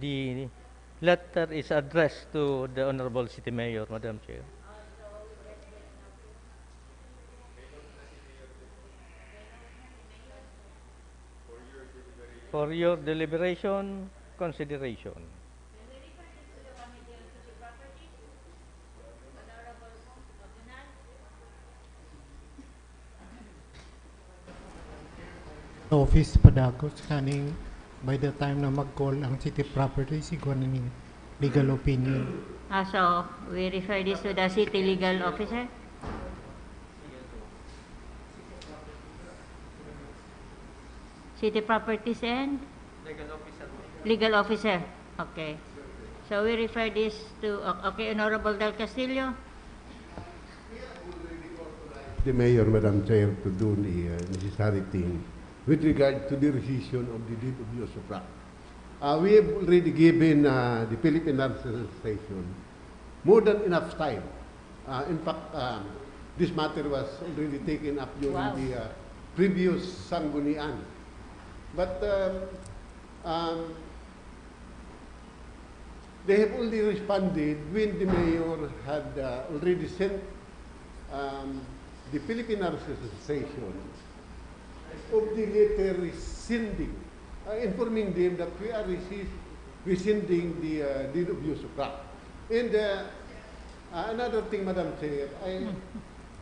The letter is addressed to the Honorable City Mayor, Madam Chair. For your deliberation, consideration. Office padagos kaning by the time na mag-call ang city property siguro ning legal opinion. So we refer this to the city legal officer? City properties and? Legal officer. Okay. So we refer this to, okay, Honorable Del Castillo. The Mayor, Madam Chair, to do the necessary thing with regard to the rescission of the deed of use of right. We have already given the Philippine Arts Association more than enough time. In fact, this matter was already taken up during the previous Sanggunian. But they have only responded when the Mayor had already sent the Philippine Arts Association of the letter rescinding, informing them that we are rescinding the deed of use of right. And another thing, Madam Chair,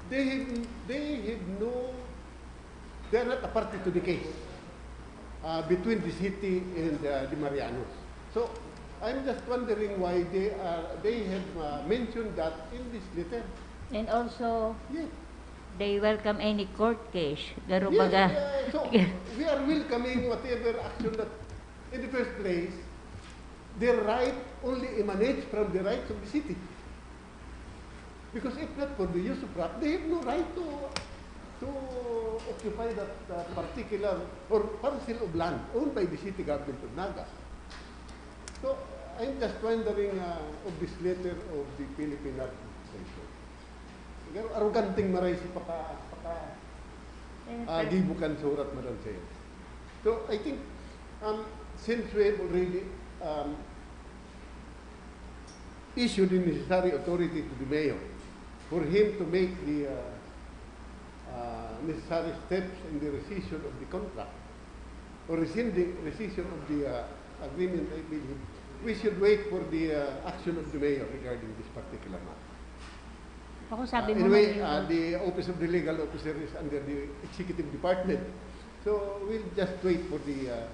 they are not a party to the case between the city and the Marianos. So I'm just wondering why they have mentioned that in this letter. And also, Yes. they welcome any court case. Yes, Garubaga. so we are welcoming whatever action that, in the first place, their right only emanates from the rights of the city. Because if not for the use of right, they have no right to occupy that particular or parcel of land owned by the City Government of Naga. So I'm just wondering of this letter of the Philippine Arts Association. Arroganting maray si gibukan surat, Madam Chair. So I think since we have already issued the necessary authority to the Mayor for him to make the necessary steps in the rescission of the contract or rescission of the agreement, I believe, we should wait for the action of the Mayor regarding this particular matter. Ako sabi mo Anyway, man the Office of the Legal Officer is under the Executive Department. So we'll just wait for the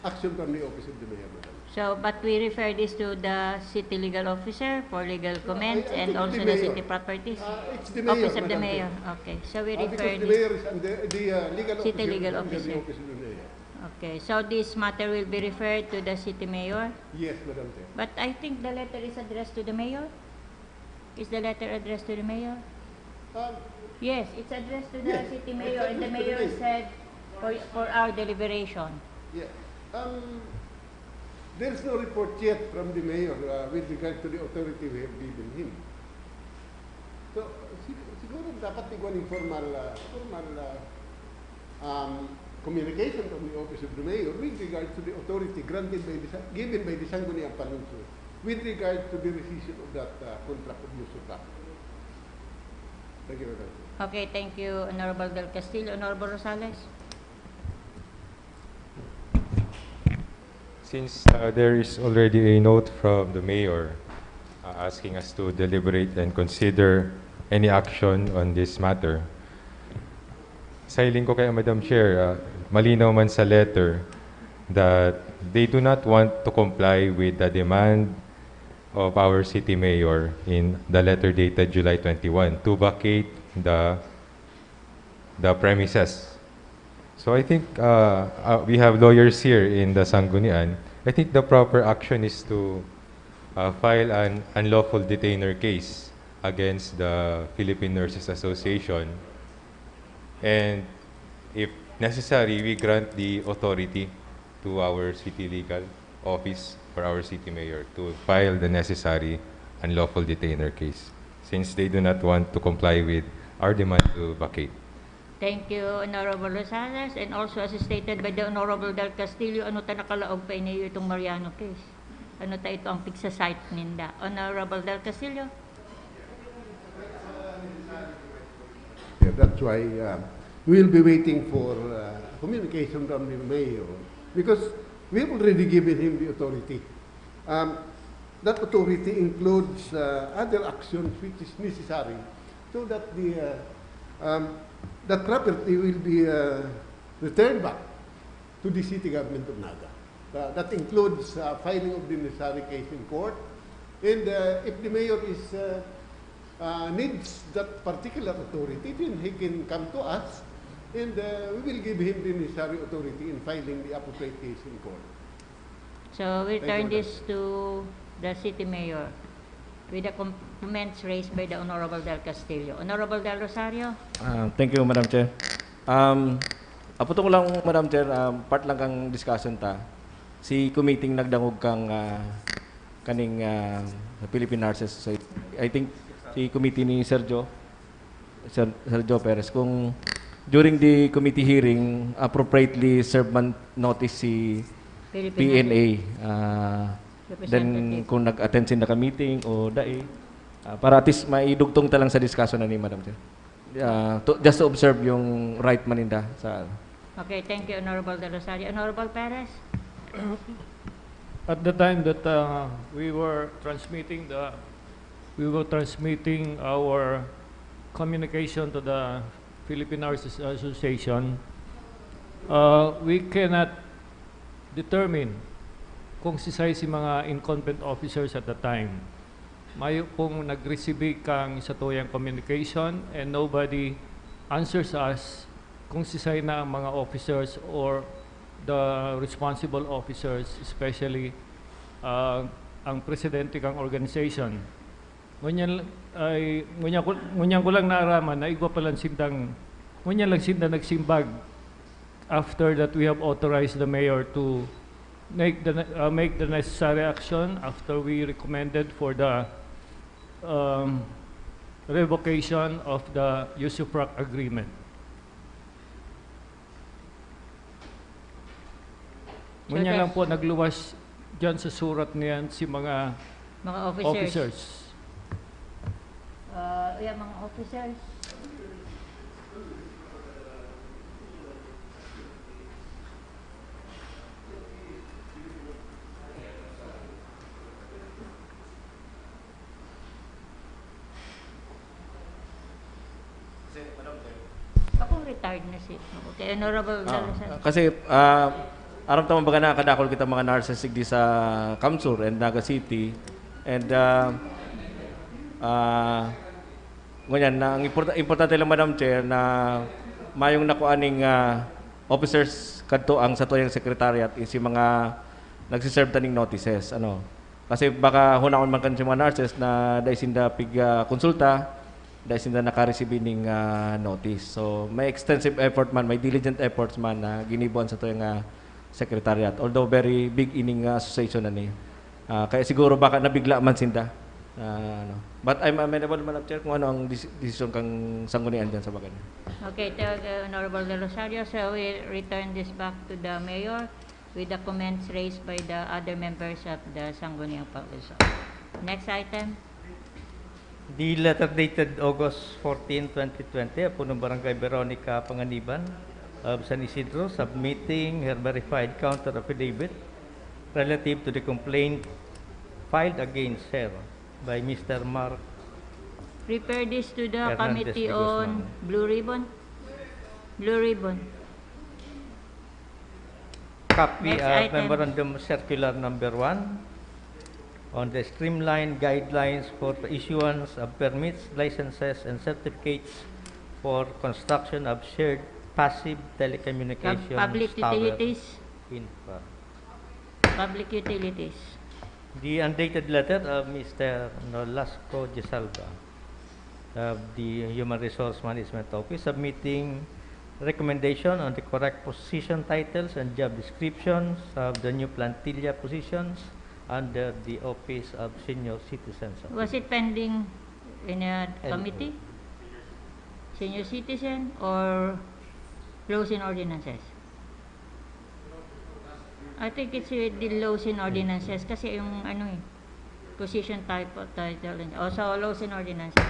action from the Office of the Mayor, Madam. So, but we refer this to the city legal officer for legal comments I and think also the the Mayor. city properties? It's the Mayor, Office of the Madam Mayor. Chair. Okay. So we refer Because the this. Mayor is under the legal City officer legal is under officer. the Office of the Mayor. Okay. So this matter will be referred to the city mayor? Yes, Madam Chair. But I think the letter is addressed to the mayor? Is the letter addressed to the mayor? Yes, it's addressed to the Yes, city it's mayor, and the addressed to the mayor mayor. said for our deliberation. Yeah. There's no report yet from the Mayor with regard to the authority we have given him. So, siguro dapat iguan formal communication from the Office of the Mayor with regard to the authority given by the Sangguniang Panunsyo with regard to the rescission of that contract of use of property. Thank you, Madam. Okay, thank you, Honorable Del Castillo. Honorable Rosales? Since there is already a note from the mayor asking us to deliberate and consider any action on this matter, sa hiling ko kay Madam Chair, malinaw man sa letter that they do not want to comply with the demand of our city mayor in the letter dated July 21 to vacate the premises. So I think we have lawyers here in the Sanggunian. I think the proper action is to file an unlawful detainer case against the Philippine Nurses Association. And if necessary, we grant the authority to our city legal office for our city mayor to file the necessary unlawful detainer case, since they do not want to comply with our demand to vacate. Thank you, Honorable Rosales, and also as stated by the Honorable Del Castillo, ano ta nakalaog pa iniyo itong Mariano case? Ano ta ito ang pigsa-site ninda? Honorable Del Castillo? Yeah, that's why we'll be waiting for communication from the mayor because we've already given him the authority. That authority includes other actions which is necessary so that that property will be returned back to the City Government of Naga. That includes filing of the necessary case in court, and if the mayor needs that particular authority, then he can come to us, and we will give him the necessary authority in filing the appropriate case in court. So we Thank you, turn Madam. this to the City Mayor with the comments raised by the Honorable Del Castillo. Honorable Del Rosario? Thank you, Madam Chair. Aputo ko lang, Madam Chair, part lang kang discussion ta. Si committee nagdangog kang kaning Philippine Nurses Society. I think si committee ni Sergio Perez, kung during the committee hearing, appropriately serve man notice si PNA. Then kung nag-attend sila ka meeting o dai, para at least maidugtong talang sa discussion na ni Madam Chair. Just to observe yung right maninda sa Okay, thank you, Honorable Del Rosario. Honorable Perez? At the time that we were transmitting our communication to the Philippine Nurses Association, we cannot determine kung si mga incumbent officers at the time. Mayo pong nag-receive kang sa tuyang communication and nobody answers us kung si na ang mga officers or the responsible officers, especially ang presidente kang organization. Ngunyan ko lang naaraman na igwa palang sindang, ngunyan lang sindang nagsimbag after that we have authorized the mayor to make the necessary action after we recommended for the revocation of the usufruct agreement. Ngunyan lang po nagluwas dyan sa surat niyan si mga officers. Mga officers. Akong retired na si. Okay, Honorable Del Rosario. kasi aram tama baga na kadakol kita mga nurses di sa Kamsur and Naga City and ngunyan na ang importante lang Madam Chair na mayong nakuaning officers kadto ang sa tuyang secretariat is yung mga nagsiserve taning notices kasi baka hunaon man kan si mga nurses na dahil sinda konsulta dahil sinda naka-receive ning notice. So may extensive effort man, may diligent efforts man na ginibuan sa tuyang secretariat. Although very big ining association na ni. Kaya siguro baka nabigla man sinda. But I'm amenable, Madam Chair, kung ano ang decision kang sanggunian dyan sa bagay. Okay, thank you, Honorable Del Rosario. So we return this back to the Mayor with the comments raised by the other members of the Sangguniang Pag-uusap. Next item. The letter dated August 14, 2020, upon ng Barangay Veronica Panganiban of San Isidro submitting her verified counter affidavit relative to the complaint filed against her by Mr. Mark Refer this to the Hernandez Committee de on Guzman. Blue Ribbon. Blue Ribbon. Copy Next of item. Memorandum Circular Number 1 on the streamlined guidelines for the issuance of permits, licenses, and certificates for construction of shared passive telecommunications Public tower utilities. infra. Public utilities. The undated letter of Mr. Nolasco Gisalva of the Human Resource Management Office submitting recommendation on the correct position titles and job descriptions of the new plantilla positions under the Office of Senior Citizens. Was it pending in a And- committee? Senior citizen or Laws and ordinances. I think it's with the laws and ordinances kasi yung ano eh, position type of title. Also, laws and ordinances.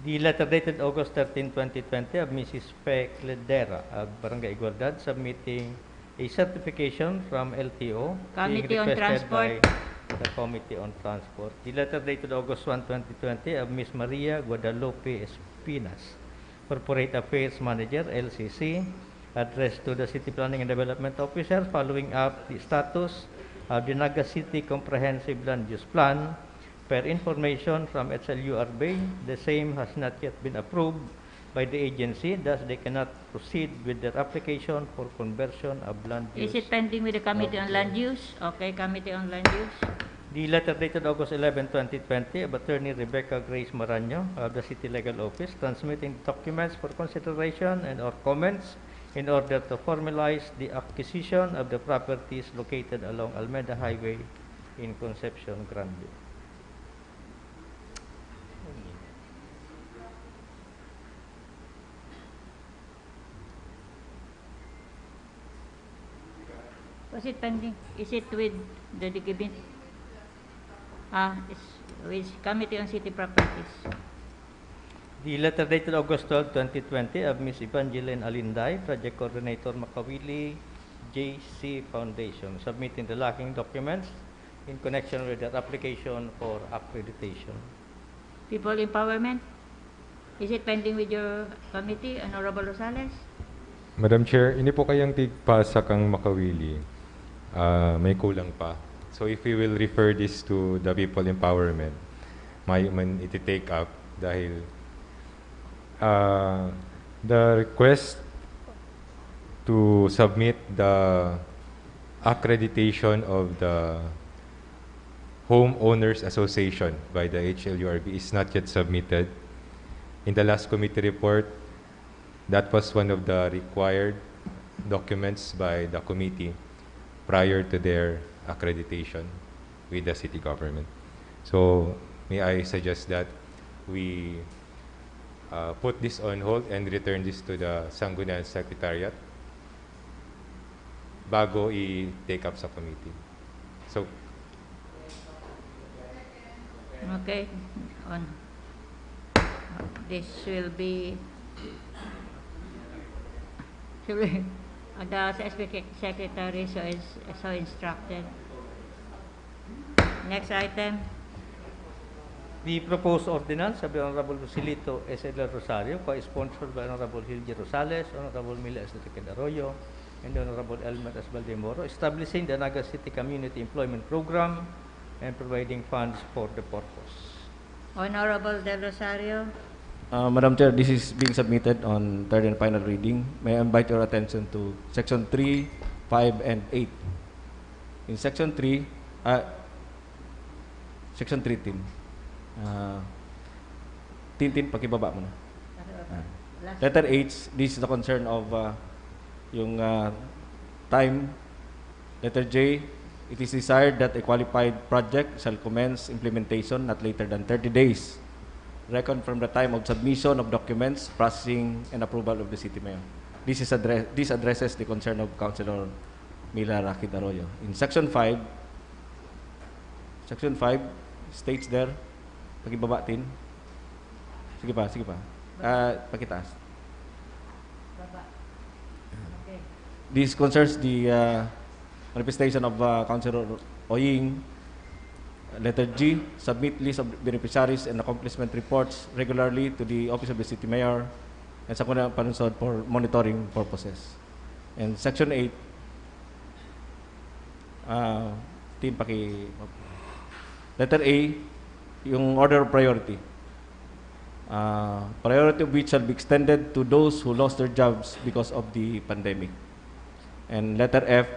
The letter dated August 13, 2020 of Mrs. Fe Cledera of Barangay Igualdad submitting a certification from LTO being Committee on requested by Transport. the Committee on Transport. The letter dated August 1, 2020 of Ms. Maria Guadalupe Espinas, Corporate Affairs Manager, LCC, addressed to the City Planning and Development Officer following up the status of the Naga City Comprehensive Land Use Plan. Per information from HLURB, the same has not yet been approved by the agency, thus they cannot proceed with their application for conversion of land use. Is it pending with the Committee on Land Use? Okay, Committee on Land Use. The letter dated August 11, 2020 of Attorney Rebecca Grace Marano of the City Legal Office transmitting documents for consideration and or comments in order to formalize the acquisition of the properties located along Almeda Highway in Concepcion, Grande. Was it pending? Is it with the DKB? It's with Committee on City Properties. The letter dated August 12, 2020 of Ms. Evangeline Alinday, Project Coordinator Makawili JC Foundation, submitting the lacking documents in connection with their application for accreditation. People Empowerment? Is it pending with your committee, Honorable Rosales? Madam Chair, hindi po kayang tigpasak ang Makawili. May kulang pa. So if we will refer this to the People Empowerment, may man iti-take up dahil the request to submit the accreditation of the Homeowners Association by the HLURB is not yet submitted. In the last committee report, that was one of the required documents by the committee prior to their accreditation with the city government. So may I suggest that we put this on hold and return this to the Sangguniang Secretariat bago i-take up sa committee. So, Okay. On. This will be the secretary is so instructed. Next item. The proposed ordinance of the Honorable Lucilito S. L. Rosario, co-sponsored by Honorable Hildy Rosales, Honorable Mila S. Arroyo, and Honorable Elmer S. Valdemoro, establishing the Naga City Community Employment Program and providing funds for the purpose. Honorable Del Rosario. Madam Chair, this is being submitted on third and final reading. May I invite your attention to Section 3, 5, and 8. In Section 3, Section 3, Tintin, pakibaba mo na. Letter H, this is the concern of yung time. Letter J, it is desired that a qualified project shall commence implementation not later than 30 days, reckoned from the time of submission of documents, processing, and approval of the city mayor. This addresses the concern of Councilor Mila Rakit Arroyo. In Section 5 states there, pakibabatin. Sige pa. Pakitaas. Okay. This concerns the manifestation of Councilor Oying. Letter G, submit list of beneficiaries and accomplishment reports regularly to the Office of the City Mayor and sa kunang panunsod for monitoring purposes. And Section 8, Letter A, yung order of priority. Priority of which shall be extended to those who lost their jobs because of the pandemic. And letter F,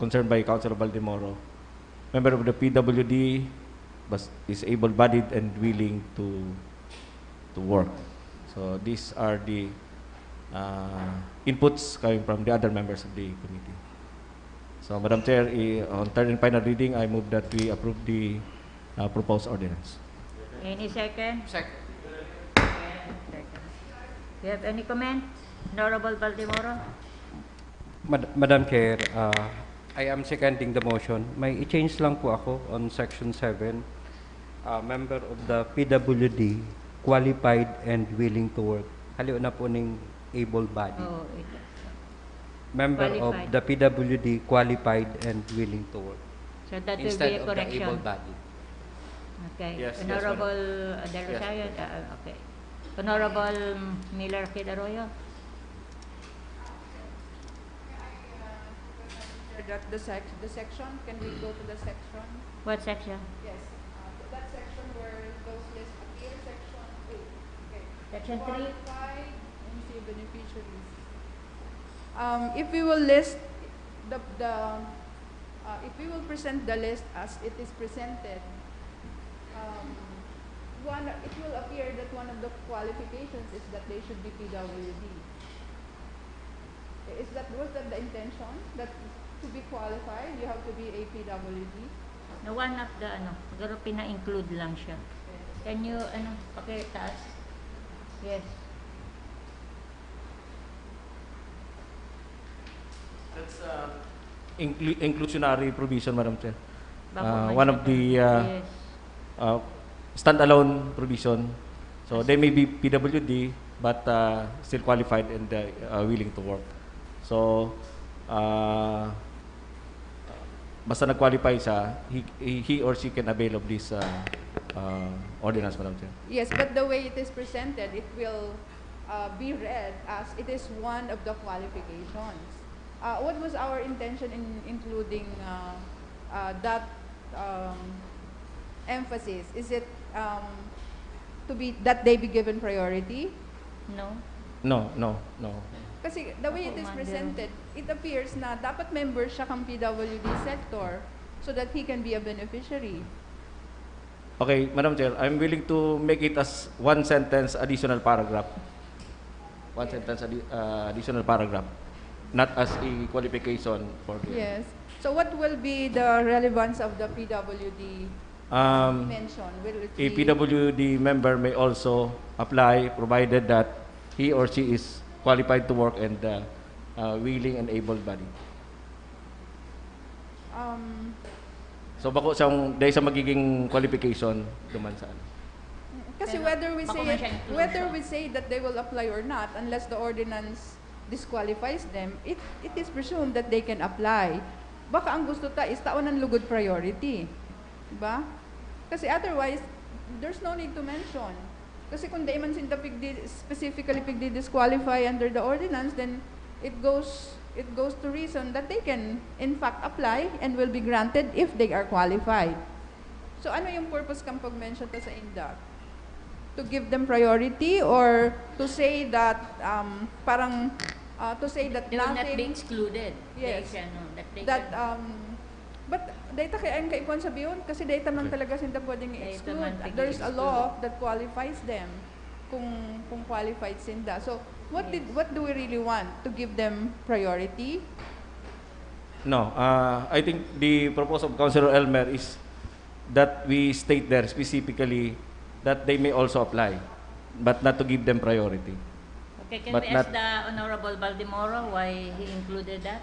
concerned by Councilor Valdemoro, member of the PWD is able-bodied and willing to work. So these are the inputs coming from the other members of the committee. So Madam Chair, on third and final reading, I move that we approve the proposed ordinance. Any second? Second. Second. Do you have any comments? Honorable Baldemoro. Madam Chair, I am seconding the motion. May i-change lang po ako on Section 7. Member of the PWD, qualified and willing to work. Haliw na po ning able-bodied. Oh, ito. Member Qualified. of the PWD, qualified and willing to work. So that will Instead be a of the correction. able-bodied. Okay. Yes, yes, Honorable Del Rosario. Okay. Honorable Miller Kidaroyo. That the section, can we go to the section? What section? Yes, that section where those lists appear, section 8. Okay. Section 3. Qualified, let me see, beneficiaries. If we will list if we will present the list as it is presented, it will appear that one of the qualifications is that they should be PWD. Was that the intention? That to be qualified, you have to be a PWD? No, one of the, siguro pina-include lang siya. Can you, pakitaas? Yes. That's inclusionary provision, Madam Chair. Baka One of the yes. standalone provision. So they may be PWD, but still qualified and willing to work. So, basta nag-qualify siya, he or she can avail of this ordinance, Madam Chair. Yes, but the way it is presented, it will be read as it is one of the qualifications. What was our intention in including that emphasis? Is it to be that they be given priority? No. No. Kasi the way it is Commander. presented, it appears na dapat member siya kang PWD sector so that he can be a beneficiary. Okay, Madam Chair, I'm willing to make it as one sentence additional paragraph. One sentence additional paragraph, not as a qualification for the... Yes. So what will be the relevance of the PWD mention? Will it A be PWD member may also apply provided that he or she is qualified to work and willing and able-bodied. So bako siyang dahil sa magiging qualification duman sa ano. Kasi Pero baka man siya include whether siya. we say that they will apply or not, unless the ordinance disqualifies them, it is presumed that they can apply. Baka ang gusto ta is taon ng lugod priority. Diba? Kasi otherwise, there's no need to mention. Kasi kung di man sinta specifically disqualify under the ordinance, then it goes to reason that they can in fact apply and will be granted if they are qualified. So ano yung purpose kang pag-mention ta sa INDAC? To give them priority or to say that to say that They will not be nothing excluded. Yes. That they that can, but data kay ang kaipon sa biyon kasi data man talaga sinta pwedeng Data i-exclude. man pwedeng There's a i-exclude. law that qualifies them kung qualified sinda. So what do we really want? To give them priority? No, I think the proposal of Councilor Elmer is that we state there specifically that they may also apply, but not to give them priority. okay, can but we ask not- the Honorable Baldemoro why he included that?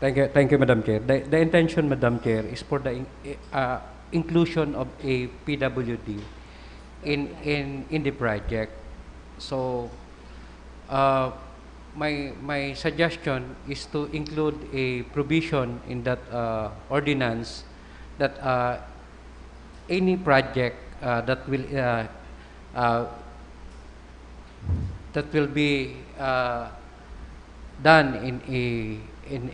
Thank you, Madam Chair. The intention, Madam Chair, is for the inclusion of a PWD in the project. So, my suggestion is to include a provision in that ordinance that any project that will be done in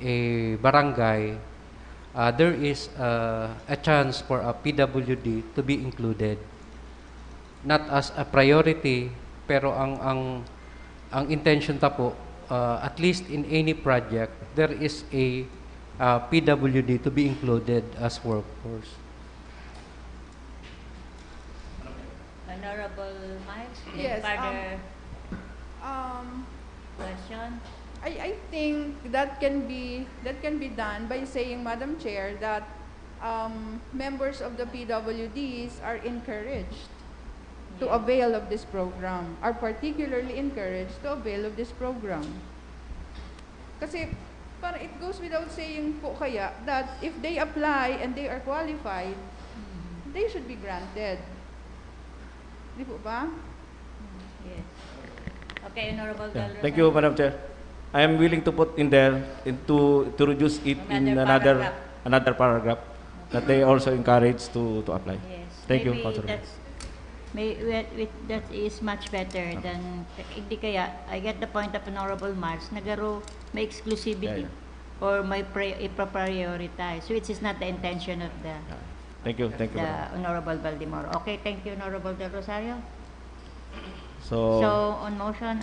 a barangay, there is a chance for a PWD to be included, not as a priority, pero ang intention ta po, at least in any project, there is a PWD to be included as workforce. Honorable Mike, Yes, further question? I think that can be done by saying, Madam Chair, that members of the PWDs are encouraged to avail of this program, are particularly encouraged to avail of this program. Kasi parang it goes without saying po kaya that if they apply and they are qualified, they should be granted. Di po ba? Yes. Okay, Honorable Yeah. Del Thank you, Rosario. Madam Chair. I am willing to put in there to reduce it in another paragraph that they also encouraged to apply. Yes. Thank you, Maybe Councilor. that is much better than, hindi kaya, I get the point of Honorable Mars, nagaro may exclusivity or may ipa-prioritize, which is not the intention of the Thank you, Madam. Honorable Baldemoro. Okay, thank you, Honorable Del Rosario. So, On motion,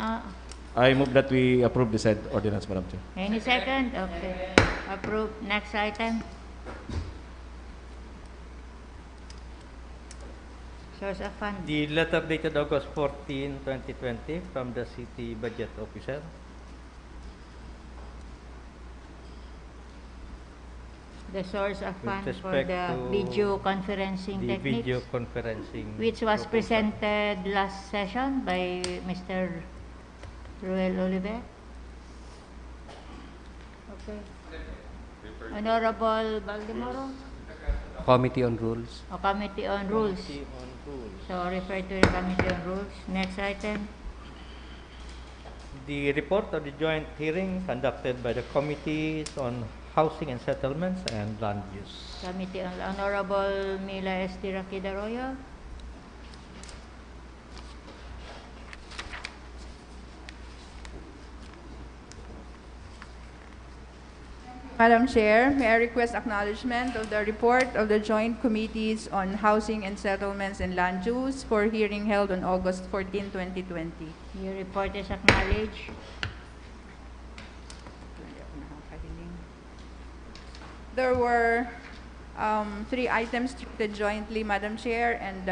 I move that we approve the said ordinance, Madam Chair. any second? Okay. Approve. Next item. Source of fund. The letter dated August 14, 2020 from the City Budget Officer. The source of With fund for respect the to video conferencing The techniques, video conferencing. which was proposal. presented last session by Mr. Raul Oliver. Okay. Honorable Baldemoro, Committee on Rules. o Committee on Rules. Committee on Rules. So refer to the Committee on Rules. Next item. The report of the joint hearing conducted by the Committees on Housing and Settlements and Land Use. Committee on Honorable Mila S. Tiraquidaroyo. Madam Chair, may I request acknowledgement of the report of the Joint Committees on Housing and Settlements and Land Use for hearing held on August 14, 2020. Your report is acknowledged. There were 3 items treated jointly, Madam Chair, and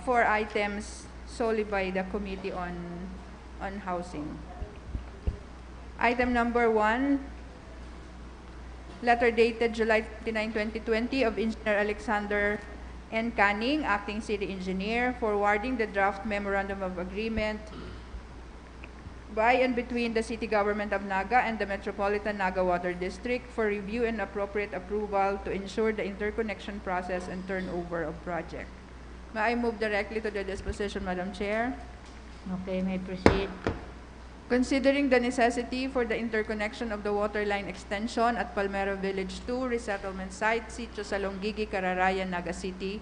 4 items solely by the Committee on Housing. Item number 1, letter dated July 29, 2020 of Engineer Alexander N. Canning, Acting City Engineer, forwarding the draft Memorandum of Agreement by and between the City Government of Naga and the Metropolitan Naga Water District for review and appropriate approval to ensure the interconnection process and turnover of project. May I move directly to the disposition, Madam Chair? Okay, may proceed. Considering the necessity for the interconnection of the water line extension at Palmera Village 2 resettlement site, Sitio Salonggigi, Cararayan, Naga City,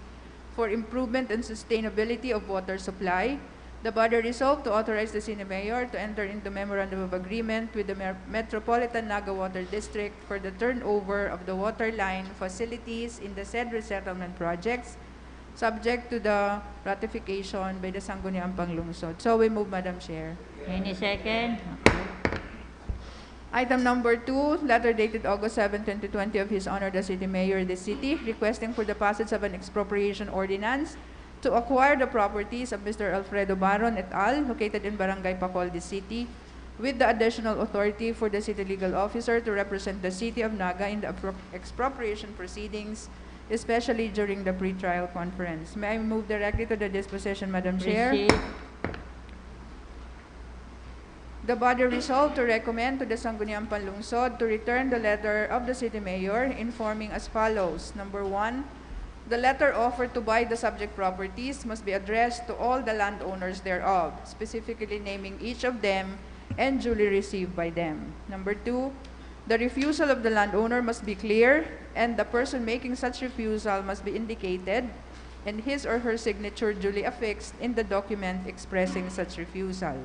for improvement and sustainability of water supply, the body resolved to authorize the City Mayor to enter into memorandum of agreement with the Metropolitan Naga Water District for the turnover of the water line facilities in the said resettlement projects, subject to the ratification by the Sangguniang Panglungsod. So we move, Madam Chair. Any second? Okay. Item number 2, letter dated August 7, 2020 of His Honor the City Mayor of the City, requesting for the passage of an expropriation ordinance to acquire the properties of Mr. Alfredo Baron et al., located in Barangay Pacolde City, with the additional authority for the City Legal Officer to represent the City of Naga in the expropriation proceedings, especially during the pre-trial conference. May I move directly to the disposition, Madam Chair? Proceed. The body resolved to recommend to the Sangguniang Panlungsod to return the letter of the City Mayor informing as follows. Number 1, the letter offered to buy the subject properties must be addressed to all the landowners thereof, specifically naming each of them and duly received by them. Number 2, the refusal of the landowner must be clear, and the person making such refusal must be indicated and his or her signature duly affixed in the document expressing such refusal.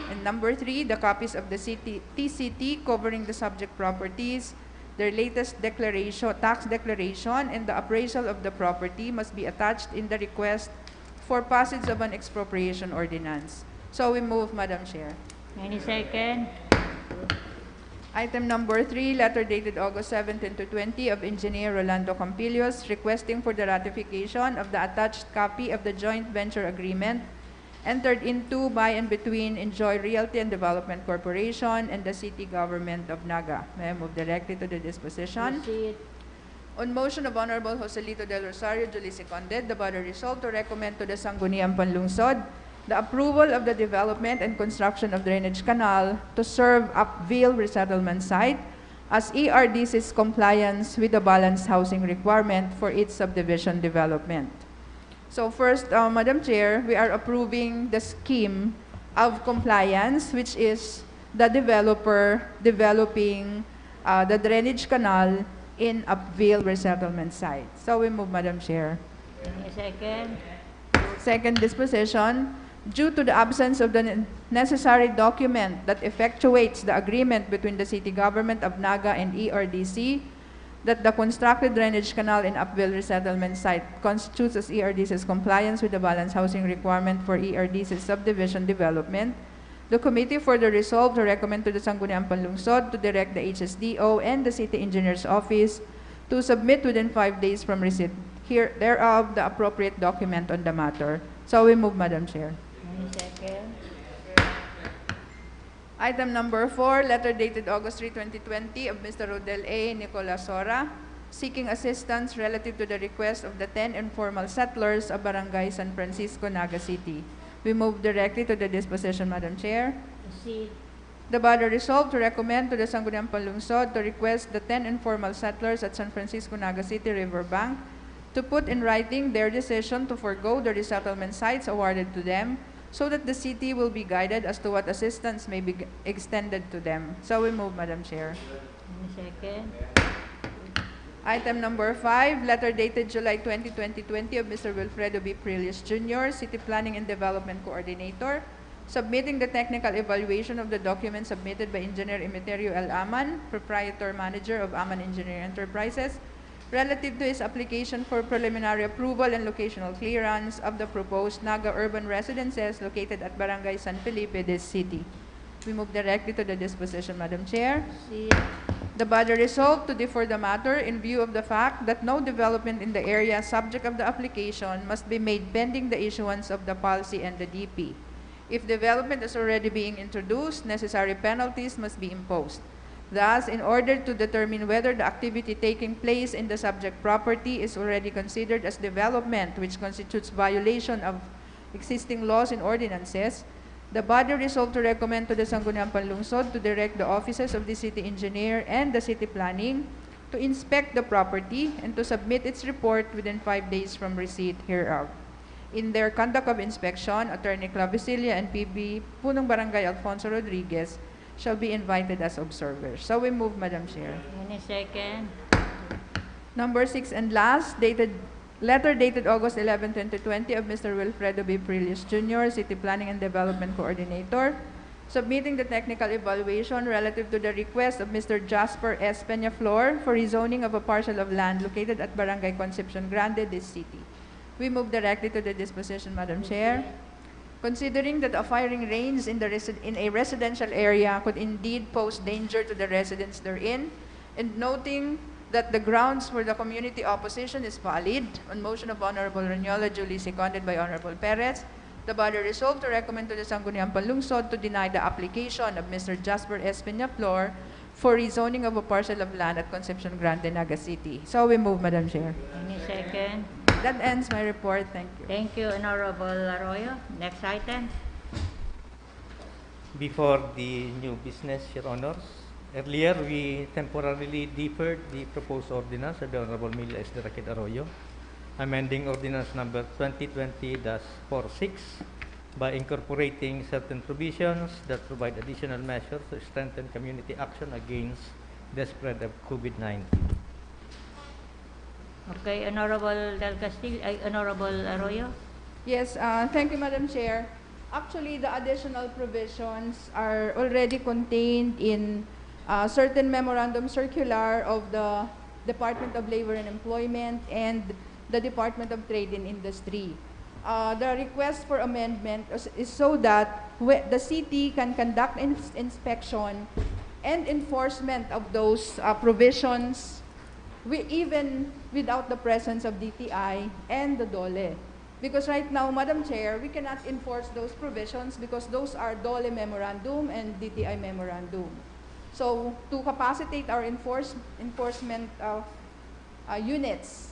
And number 3, the copies of the TCT covering the subject properties, their latest declaration, tax declaration, and the appraisal of the property must be attached in the request for passage of an expropriation ordinance. So we move, Madam Chair. Any second? Item number 3, letter dated August 7, 2020 of Engineer Rolando Campillos, requesting for the ratification of the attached copy of the joint venture agreement entered into by and between Enjoy Realty and Development Corporation and the City Government of Naga. May I move directly to the disposition? Proceed. On motion of Honorable Joselito del Rosario, duly seconded, the body resolved to recommend to the Sangguniang Panlungsod the approval of the development and construction of drainage canal to serve Upville resettlement site as ERDC's compliance with the balanced housing requirement for its subdivision development. So first, Madam Chair, we are approving the scheme of compliance, which is the developer developing the drainage canal in Upville resettlement site. So we move, Madam Chair. Any second? Second disposition, due to the absence of the necessary document that effectuates the agreement between the City Government of Naga and ERDC, that the constructed drainage canal in Upville resettlement site constitutes as ERDC's compliance with the balanced housing requirement for ERDC's subdivision development, the committee further resolved to recommend to the Sangguniang Panlungsod to direct the HSDO and the City Engineer's Office to submit within 5 days from receipt thereof the appropriate document on the matter. So we move, Madam Chair. Any second? Item number 4, letter dated August 3, 2020 of Mr. Rodel A. Nicolas Sora, seeking assistance relative to the request of the 10 informal settlers of Barangay San Francisco, Naga City. We move directly to the disposition, Madam Chair. Proceed. The body resolved to recommend to the Sangguniang Panlungsod to request the 10 informal settlers at San Francisco, Naga City Riverbank to put in writing their decision to forego the resettlement sites awarded to them, so that the city will be guided as to what assistance may be extended to them. So we move, Madam Chair. Any second? Item number 5, letter dated July 20, 2020 of Mr. Wilfredo B. Prillos Jr., City Planning and Development Coordinator, submitting the technical evaluation of the document submitted by Engineer Emeterio L. Aman, Proprietor Manager of Aman Engineering Enterprises, relative to his application for preliminary approval and locational clearance of the proposed Naga urban residences located at Barangay San Felipe, this city. We move directly to the disposition, Madam Chair. Proceed. The body resolved to defer the matter in view of the fact that no development in the area subject of the application must be made pending the issuance of the policy and the DP. If development is already being introduced, necessary penalties must be imposed. Thus, in order to determine whether the activity taking place in the subject property is already considered as development which constitutes violation of existing laws and ordinances, the body resolved to recommend to the Sangguniang Panlungsod to direct the offices of the city engineer and the city planning to inspect the property and to submit its report within 5 days from receipt hereof. In their conduct of inspection, Attorney Clavicilia and PB Punong Barangay Alfonso Rodriguez shall be invited as observers. So we move, Madam Chair. Any second? Number 6 and last, letter dated August 11, 2020 of Mr. Wilfredo B. Prillos Jr., City Planning and Development Coordinator, submitting the technical evaluation relative to the request of Mr. Jasper S. Peñaflor for rezoning of a parcel of land located at Barangay Concepcion Grande, this city. We move directly to the disposition, Madam Chair. Considering that a firing range in a residential area could indeed pose danger to the residents therein, and noting that the grounds for the community opposition is valid, on motion of Honorable Ranyola, duly seconded by Honorable Perez, the body resolved to recommend to the Sangguniang Panlungsod to deny the application of Mr. Jasper S. Peñaflor for rezoning of a parcel of land at Concepcion Grande, Naga City. So we move, Madam Chair. Any second? That ends my report. Thank you. Thank you, Honorable Arroyo. Next item. Before the new business, Your Honors, earlier we temporarily deferred the proposed ordinance of the Honorable Mila S. Raquel Arroyo, amending ordinance number 2020-46 by incorporating certain provisions that provide additional measures to strengthen community action against the spread of COVID-19. Okay, Honorable Honorable Arroyo. Yes, thank you, Madam Chair. Actually, the additional provisions are already contained in certain memorandum circular of the Department of Labor and Employment and the Department of Trade and Industry. The request for amendment is so that the city can conduct inspection and enforcement of those provisions even without the presence of DTI and the DOLE. Because right now, Madam Chair, we cannot enforce those provisions because those are DOLE memorandum and DTI memorandum. So to capacitate our enforcement units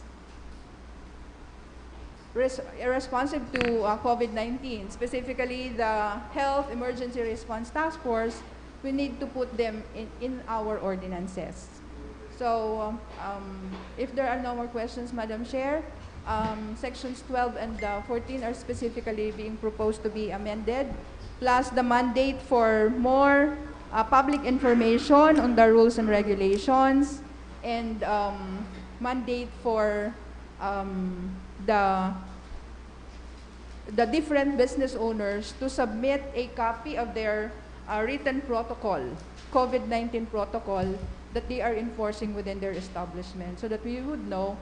responsive to COVID-19, specifically the Health Emergency Response Task Force, we need to put them in our ordinances. So if there are no more questions, Madam Chair, sections 12 and 14 are specifically being proposed to be amended, plus the mandate for more public information on the rules and regulations, and mandate for the different business owners to submit a copy of their written protocol, COVID-19 protocol, that they are enforcing within their establishment, so that we would know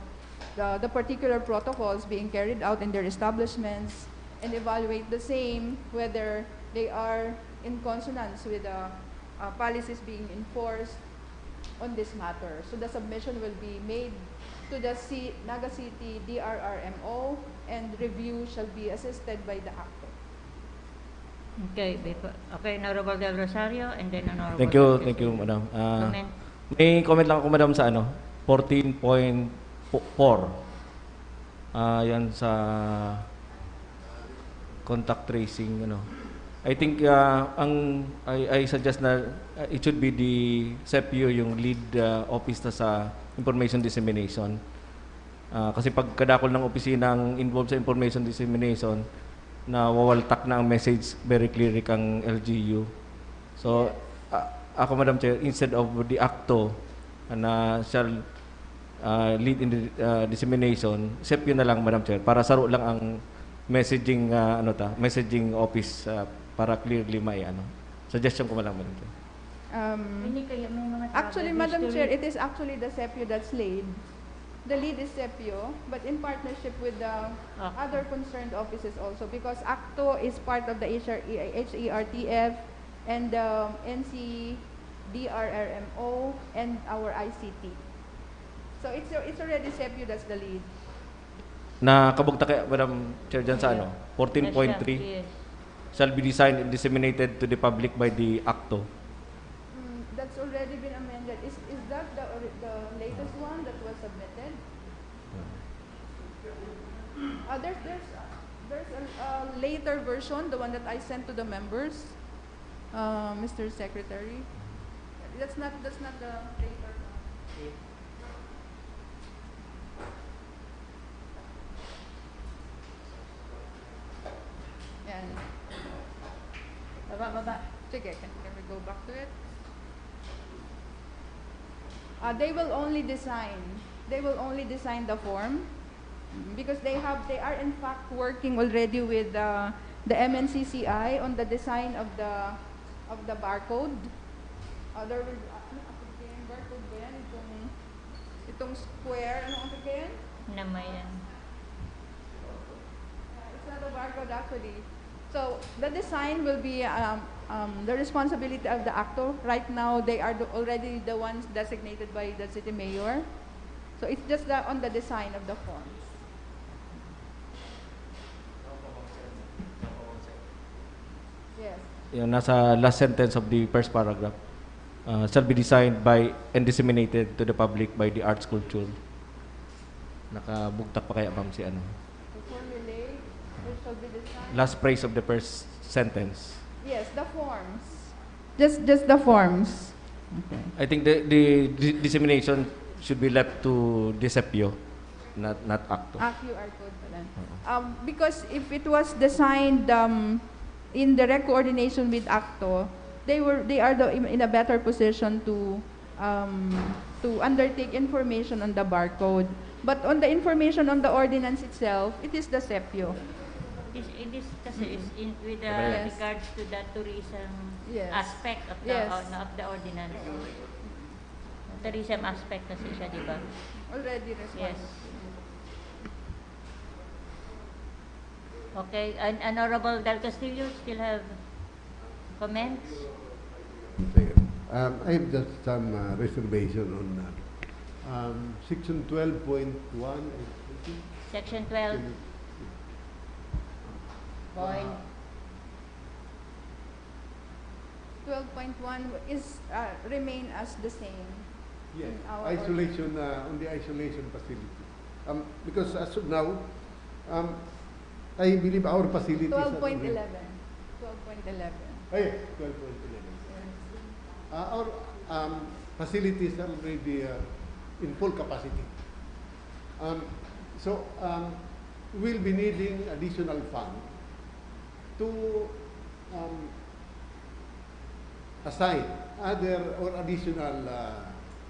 the particular protocols being carried out in their establishments, and evaluate the same whether they are in consonance with the policies being enforced on this matter. So the submission will be made to the Naga City DRRMO, and review shall be assisted by the actor. Okay, okay, Honorable Del Rosario, and then Honorable Thank you, Castillo. Madam. Comment. May comment lang ako, Madam, sa 14.4. Yan sa contact tracing, I think I suggest na it should be the CEPIO yung lead office na sa information dissemination. Kasi pag kadakol ng opisinang involved sa information dissemination, na wawaltak na ang message very clearly kang LGU. So, ako, Madam Chair, instead of the ACTO na shall lead in the dissemination, CEPIO na lang, Madam Chair, para saro lang ang messaging messaging office para clearly may suggestion ko lang, Madam Chair. Actually, Madam Chair, it is actually the CEPIO that's lead. The lead is CEPIO, but in partnership with the other concerned offices also, because ACTO is part of the HERTF and the NCDRRMO and our ICT. So it's already CEPIO that's the lead. Nakabugta kaya, Madam Chair, dyan sa 14.3 Yes. shall be designed and disseminated to the public by the ACTO. That's already been amended. Is that the latest one that was submitted? There's a later version, the one that I sent to the members, Mr. Secretary. That's not the later one. Yan. Baba. Sige, can we go back to it? They will only design the form, because they are in fact working already with the MNCCI on the design of the barcode. There will barcode ba yan? Itong square, ano ang yan? Namayan. It's not a barcode actually. So the design will be the responsibility of the ACTO. Right now, they are already the ones designated by the city mayor. So it's just on the design of the forms. Yes. Yung nasa last sentence of the first paragraph, shall be designed by and disseminated to the public by the arts culture. Nakabugtak pa kaya, ma'am, si To formulate, it shall be designed. last phrase of the first sentence. Yes, the forms. Just the forms. Okay. I think the dissemination should be left to the CEPIO, not ACTO. QR code pala. Because if it was designed in direct coordination with ACTO, they are in a better position to undertake information on the barcode. But on the information on the ordinance itself, it is the CEPIO. It is kasi with Yes. regards to the tourism Yes. aspect of Yes. of the ordinance. Tourism aspect kasi siya, di ba? Already responded. Yes. Okay, and Honorable Del Castillo still have comments? I have just some reservation on section 12.1. Section 12. Point. 12.1 is remain as the same. Yes, in our isolation, on the isolation facility. Because as of now, I believe our facilities are 12.11. already- 12.11. Yes, 12.11. Our facilities are already in full capacity. So we'll be needing additional funds to assign other or additional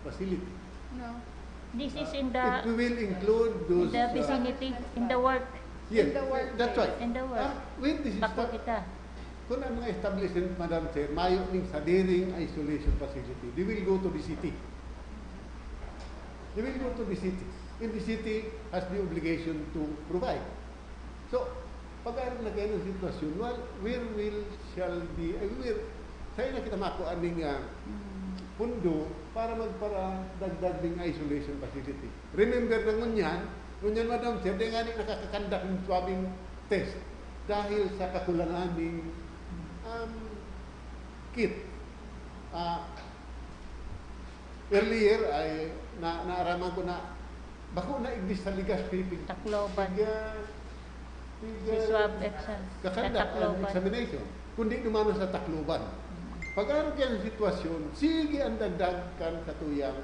facility. No. This is in It the will include those. vicinity, in the work. Yes, in the work that's right. In the work. When this is Bako kita. kung ang mga establishment, Madam Chair, mayo ning sa daring isolation facility, they will go to the city. They will go to the city. And the city has the obligation to provide. So, pag na kayo ng sitwasyon, well, shall be, sa'yo na kita makuha ng pundo para magpara-dagdag ng isolation facility. Remember na ngunyan, Madam Chair, di nga nakakakandak ng swabbing test dahil sa kakulangan ng kit. Earlier ay naaraman ko na bako na igdis sa ligas pipig. Tacloban. Si swab exam. Sa Kakandak ang Tacloban. examination. Kundi dumano sa Tacloban. Pag-aral yan ang sitwasyon, sige ang dagdagan sa tuyang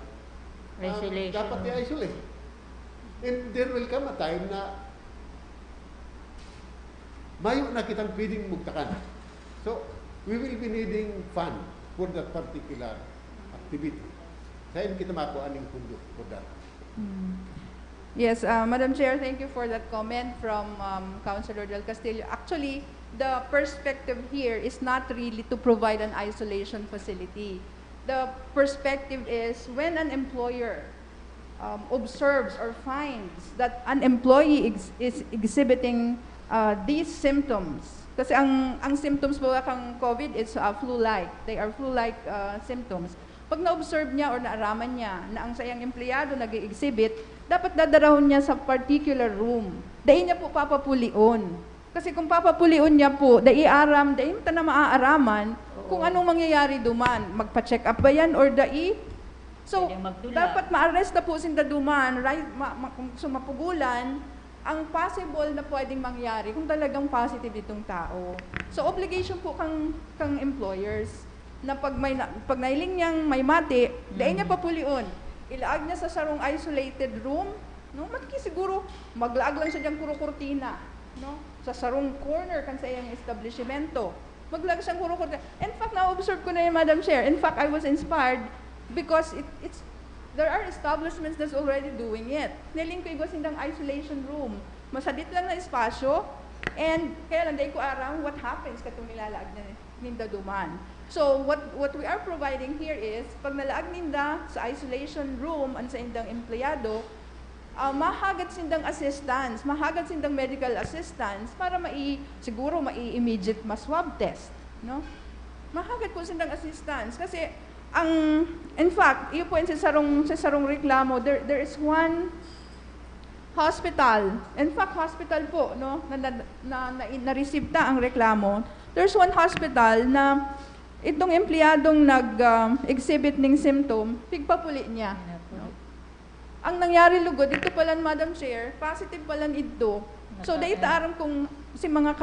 Isolation. dapat i-isolate. And there will come a time na mayo na kitang pwedeng mugtakan. So, we will be needing fund for that particular activity. Saan kita makuha ng pundo for that? Yes, Madam Chair, thank you for that comment from Councilor Del Castillo. Actually, the perspective here is not really to provide an isolation facility. The perspective is when an employer observes or finds that an employee is exhibiting these symptoms. Kasi ang symptoms po kang COVID is flu-like. They are flu-like symptoms. Pag na-observe niya or naaraman niya na ang sayang empleyado nag-exhibit, dapat dadarahon niya sa particular room. Dahil niya po papapulion. Kasi kung papapulion niya po, dahil ta na maaaraman kung anong mangyayari duman. Magpa-check up ba yan or dahil? So, Pwedeng magtula. dapat ma-arrest na po sinda duman, right, kung sumapugulan, ang possible na pwedeng mangyari kung talagang positive itong tao. So, obligation po kang employers na pag nailing niyang may mati, dahil niya papulion, ilaag niya sa sarong isolated room, no? Siguro, maglaag lang siya diyang kuro-kurtina, no? Sa sarong corner kan sa iyang establishmento. Maglaag siyang kuro-kurtina. In fact, na-observe ko na yun, Madam Chair. In fact, I was inspired because there are establishments that's already doing it. Niling ko igos sindang isolation room. Masadit lang na espasyo, and kaya lang, dahil ko aram what happens katong nilalaag na ninda duman. So, what we are providing here is, pag nalaag ninda sa isolation room ang sa indang empleyado, mahagad sindang assistance, mahagad sindang medical assistance para siguro mai-immediate swab test, no? Mahagad po sindang assistance kasi in fact, iyo po sa sarong reklamo, there is one hospital. In fact, hospital po, no, na-receive ta ang reklamo. There's one hospital na itong empleyadong nag-exhibit ng symptom, pigpapuli niya. No? Ang nangyari lugod, ito pala, Madam Chair, positive pala ito. So, dahil taaram kung si mga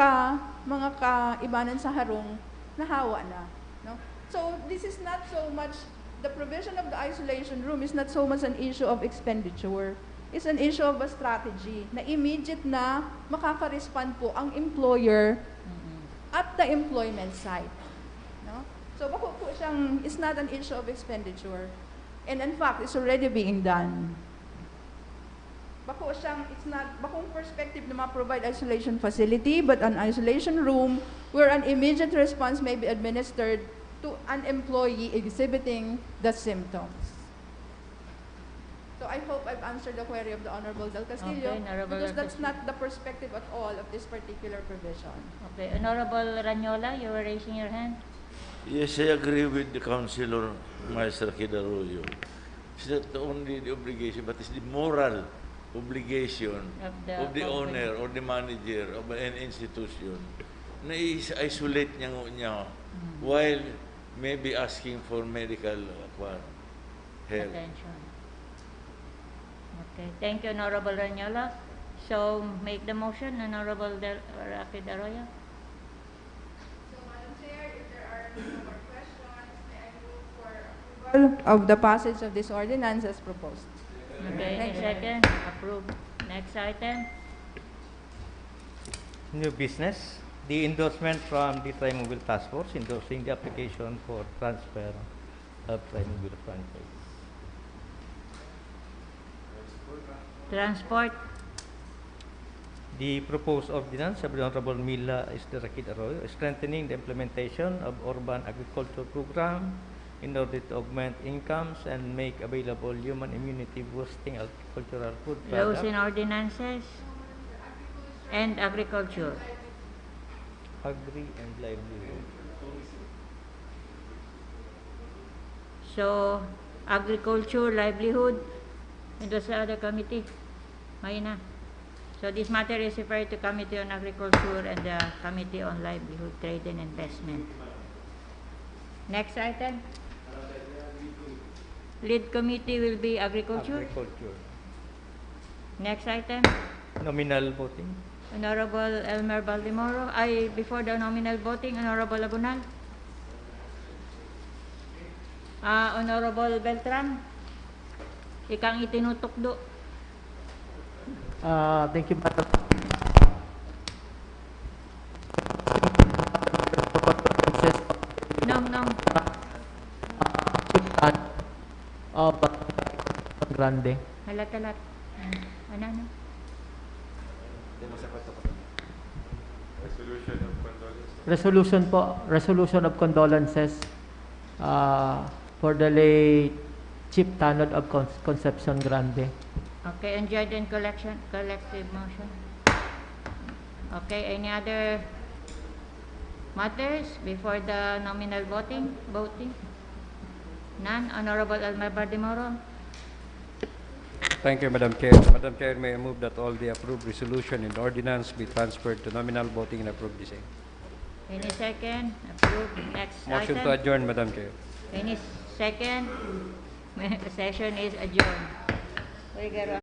kaibanan sa harong, nahawa na. No? So, this is not so much, the provision of the isolation room is not so much an issue of expenditure. It's an issue of a strategy na immediate na makaka-respond po ang employer at the employment site. No? So, bako po siyang, it's not an issue of expenditure. And in fact, it's already being done. Bako siyang, it's not, bakong perspective na ma-provide isolation facility, but an isolation room where an immediate response may be administered to an employee exhibiting the symptoms. So I hope I've answered the query of the Honorable Del Castillo, Okay, Honorable because Del that's not the perspective at all of this particular provision. Okay, Honorable Ranyola, you were raising your hand. Yes, I agree with the Councilor Maestra Kidaroyo. It's not only the obligation, but it's the moral obligation Of of the the owner or the manager of an institution na i-isolate niya while maybe asking for medical Hell. attention. Okay, thank you, Honorable Ranyola. So, make the motion, Honorable Rocky Daroya. Of the passage of this ordinance as proposed. Okay, Thank any you. second? Approved. Next item. New business. The endorsement from the Trimobile Task Force endorsing the application for transfer of Trimobile franchise. Transport. The proposed ordinance of the Honorable Mila Rakid Arroyo strengthening the implementation of urban agriculture program in order to augment incomes and make available human immunity boosting agricultural food Laws products. and ordinances. And agriculture. Agri and livelihood. So, agriculture, livelihood, and the other committee. Mahina. So, this matter is referred to Committee on Agriculture and the Committee on Livelihood, Trade and Investment. Next item. Lead committee will be agriculture. Agriculture. Next item. Nominal voting. Honorable Elmer Baldemoro. Before the nominal voting, Honorable Lagunal. Honorable Beltran. Ikang itinutukdo. Thank you, Madam. No. Grande. Halat. Ano? Resolution of condolences for the late Chief Tanod of Concepcion Grande. Okay, enjoyed in collective motion. Okay, any other matters before the nominal voting? None. Honorable Elmer Baldemoro. Thank you, Madam Chair. Madam Chair, may I move that all the approved resolution and ordinance be transferred to nominal voting and approve the same. Any second? Approved. Next Motion item. to adjourn, Madam Chair. Any second? Session is adjourned.